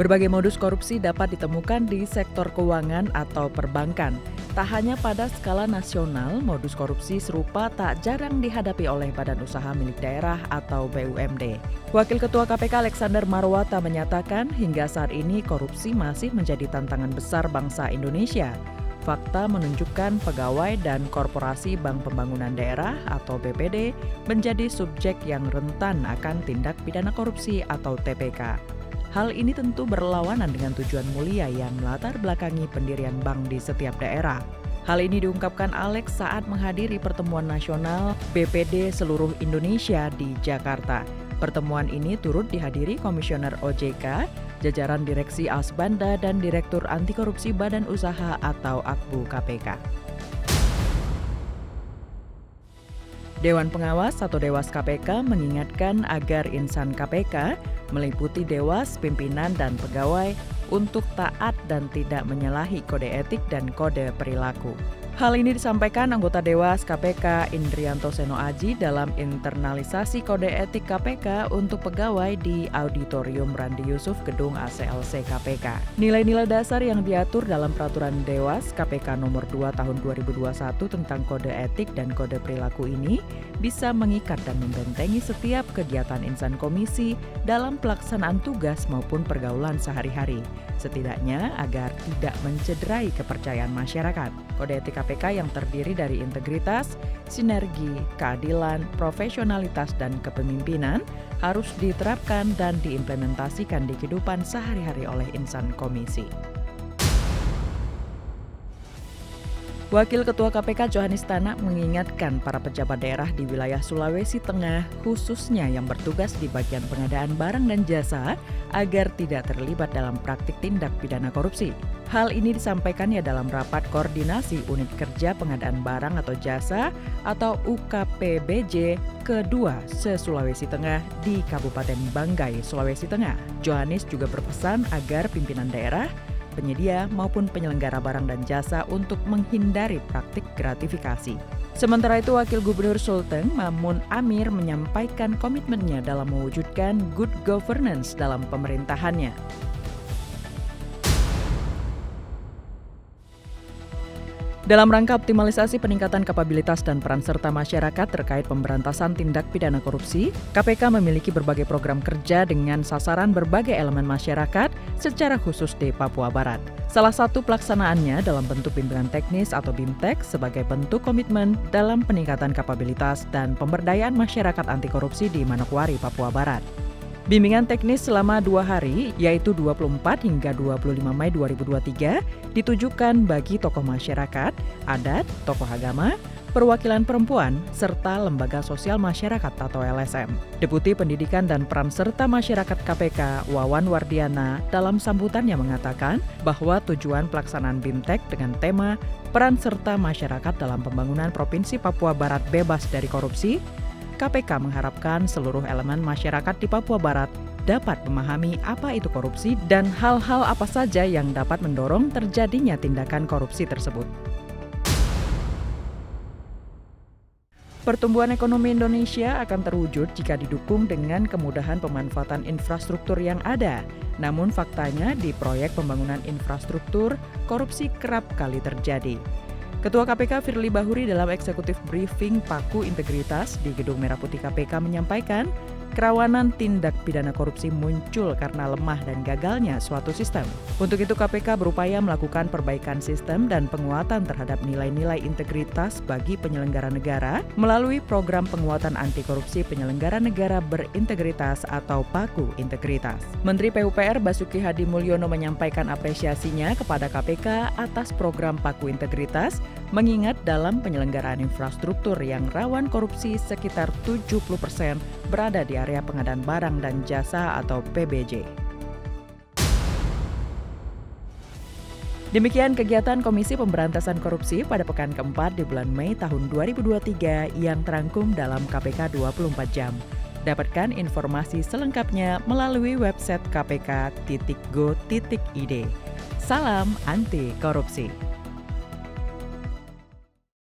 Berbagai modus korupsi dapat ditemukan di sektor keuangan atau perbankan. Tak hanya pada skala nasional, modus korupsi serupa tak jarang dihadapi oleh badan usaha milik daerah atau BUMD. Wakil Ketua KPK Alexander Marwata menyatakan hingga saat ini korupsi masih menjadi tantangan besar bangsa Indonesia. Fakta menunjukkan pegawai dan korporasi Bank Pembangunan Daerah atau BPD menjadi subjek yang rentan akan tindak pidana korupsi atau TPK. Hal ini tentu berlawanan dengan tujuan mulia yang melatar belakangi pendirian bank di setiap daerah. Hal ini diungkapkan Alex saat menghadiri pertemuan nasional BPD seluruh Indonesia di Jakarta. Pertemuan ini turut dihadiri Komisioner OJK, jajaran Direksi Asbanda dan Direktur Anti Korupsi Badan Usaha atau AKBU KPK. Dewan Pengawas atau Dewas KPK mengingatkan agar insan KPK meliputi dewas, pimpinan, dan pegawai untuk taat dan tidak menyalahi kode etik dan kode perilaku. Hal ini disampaikan anggota Dewas KPK Indrianto Seno Aji dalam internalisasi kode etik KPK untuk pegawai di Auditorium Randi Yusuf Gedung ACLC KPK. Nilai-nilai dasar yang diatur dalam Peraturan Dewas KPK Nomor 2 Tahun 2021 tentang kode etik dan kode perilaku ini bisa mengikat dan membentengi setiap kegiatan insan komisi dalam pelaksanaan tugas maupun pergaulan sehari-hari, setidaknya agar tidak mencederai kepercayaan masyarakat. Kode etik KPK yang terdiri dari integritas, sinergi, keadilan, profesionalitas, dan kepemimpinan harus diterapkan dan diimplementasikan di kehidupan sehari-hari oleh insan komisi. Wakil Ketua KPK Johanis Tanak mengingatkan para pejabat daerah di wilayah Sulawesi Tengah, khususnya yang bertugas di bagian pengadaan barang dan jasa, agar tidak terlibat dalam praktik tindak pidana korupsi. Hal ini disampaikannya dalam rapat koordinasi Unit Kerja Pengadaan Barang atau Jasa atau UKPBJ kedua se-Sulawesi Tengah di Kabupaten Banggai, Sulawesi Tengah. Johanis juga berpesan agar pimpinan daerah, penyedia maupun penyelenggara barang dan jasa untuk menghindari praktik gratifikasi. Sementara itu, Wakil Gubernur Sulteng Mamun Amir menyampaikan komitmennya dalam mewujudkan good governance dalam pemerintahannya. Dalam rangka optimalisasi peningkatan kapabilitas dan peran serta masyarakat terkait pemberantasan tindak pidana korupsi, KPK memiliki berbagai program kerja dengan sasaran berbagai elemen masyarakat secara khusus di Papua Barat. Salah satu pelaksanaannya dalam bentuk bimbingan teknis atau BIMTEK sebagai bentuk komitmen dalam peningkatan kapabilitas dan pemberdayaan masyarakat anti korupsi di Manokwari, Papua Barat. Bimbingan teknis selama 2 hari, yaitu 24 hingga 25 Mei 2023, ditujukan bagi tokoh masyarakat, adat, tokoh agama, perwakilan perempuan, serta lembaga sosial masyarakat atau LSM. Deputi Pendidikan dan Peran Serta Masyarakat KPK, Wawan Wardiana, dalam sambutannya mengatakan bahwa tujuan pelaksanaan BIMTEK dengan tema Peran Serta Masyarakat dalam Pembangunan Provinsi Papua Barat Bebas dari Korupsi, KPK mengharapkan seluruh elemen masyarakat di Papua Barat dapat memahami apa itu korupsi dan hal-hal apa saja yang dapat mendorong terjadinya tindakan korupsi tersebut. Pertumbuhan ekonomi Indonesia akan terwujud jika didukung dengan kemudahan pemanfaatan infrastruktur yang ada. Namun faktanya di proyek pembangunan infrastruktur, korupsi kerap kali terjadi. Ketua KPK Firly Bahuri dalam eksekutif briefing Paku Integritas di Gedung Merah Putih KPK menyampaikan, kerawanan tindak pidana korupsi muncul karena lemah dan gagalnya suatu sistem. Untuk itu KPK berupaya melakukan perbaikan sistem dan penguatan terhadap nilai-nilai integritas bagi penyelenggara negara melalui program penguatan anti korupsi penyelenggara negara berintegritas atau Paku Integritas. Menteri PUPR Basuki Hadi Mulyono menyampaikan apresiasinya kepada KPK atas program Paku Integritas, mengingat dalam penyelenggaraan infrastruktur yang rawan korupsi sekitar 70% berada di area pengadaan barang dan jasa atau PBJ. Demikian kegiatan Komisi Pemberantasan Korupsi pada pekan keempat di bulan Mei tahun 2023 yang terangkum dalam KPK 24 jam. Dapatkan informasi selengkapnya melalui website kpk.go.id. Salam anti korupsi.